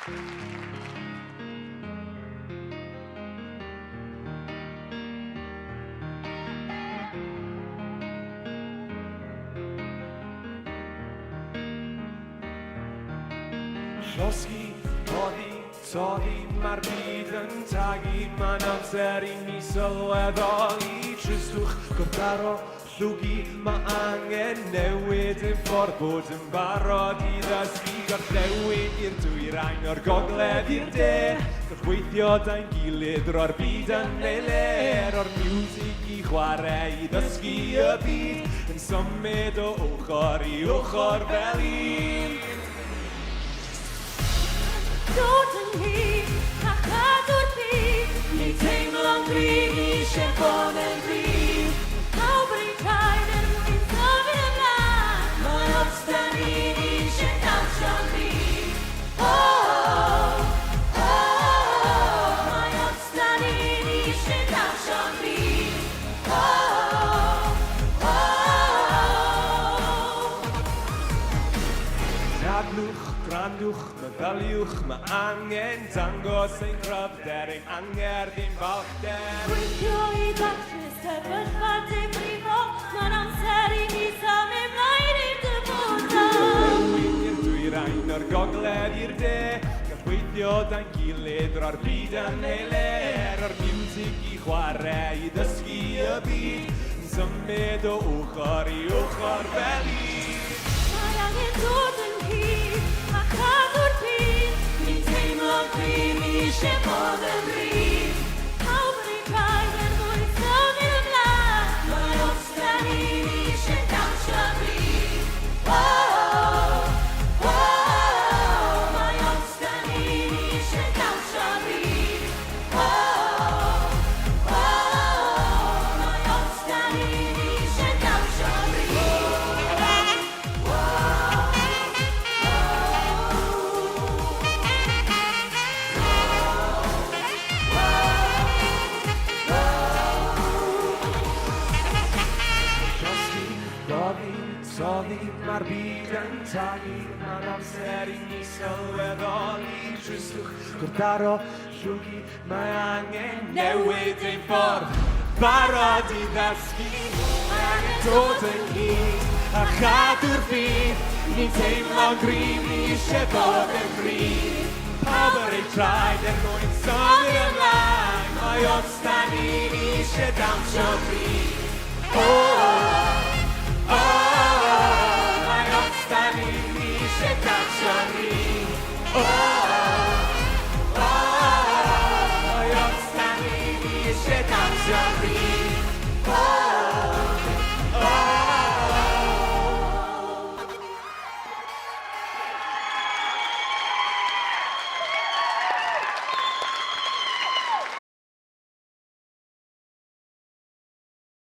Llosgi, toddi, mae'r byd yn tagu. Mae'n amser I ni sylweddoli. Tristwch, gwrthdaro, llwgi. Mae angen newid ein ffordd bod yn barod I ddysgu. Gorllewin i'r dwyrain o'r gogledd i'r de. Gorchweithio da'n gilydd ro'r byd yn ei ler. O'r miwsig I chwarae I ddysgu y byd. Yn symud o ochr I ochr fel un. Dod yn hyn, a chadw'r byd. Ni teimlo'n gryf, ni eisiau bod yn gryf. Pawb yn ei traed er mwyn symud ymlaen. Mae'n obstan ni eisiau dawsio'n gryf. Oh, oh, oh. Mae'n obstan ni eisiau dawsio'n gryf. Oh, oh, oh. Dadlwch, grandwch, meddyliwch, mae angen dangos ein cryfder, ein angerdd, ein balchder. Gweithio I datrys, sefyllfa difrifo, mae'n amser I ni symud mlaen i'r dyfodol. Gwyn i'r dwyrain o'r gogledd i'r de, gweithio da'n gilydd ro'r byd yn ei ler. O'r miwsig I chwarae I ddysgu y byd, yn symud o ochr I ochr fel un. Mae angen dod yn hyd, a chadw'r byd. Ni'n teimlo'n gryf, ni eisiau bod yn gryf. Pawb yn ei traed er mwyn symud ymlaen. Mae'n obstan ni eisiau dawsio gryf. Oh, oh, oh. Mae obstan ni eisiau dawsio gryf. Oh, oh, oh. Mae obstan ni eisiau dawsio gryf. Soddi, mae'r byd yn tagu. Mae'n amser I ni sylweddoli. Tristwch, gwrthdaro, llwgi. Mae angen newid ein ffordd. Barod I ddysgu. Mae angen dod yn hyd, a chadw'r byd. Ni'n teimlo'n gryf, ni eisiau bod yn gryf. Pawb yn ei traed er mwyn symud ymlaen. Mae obstan ni eisiau dawnsio gryf. Oh,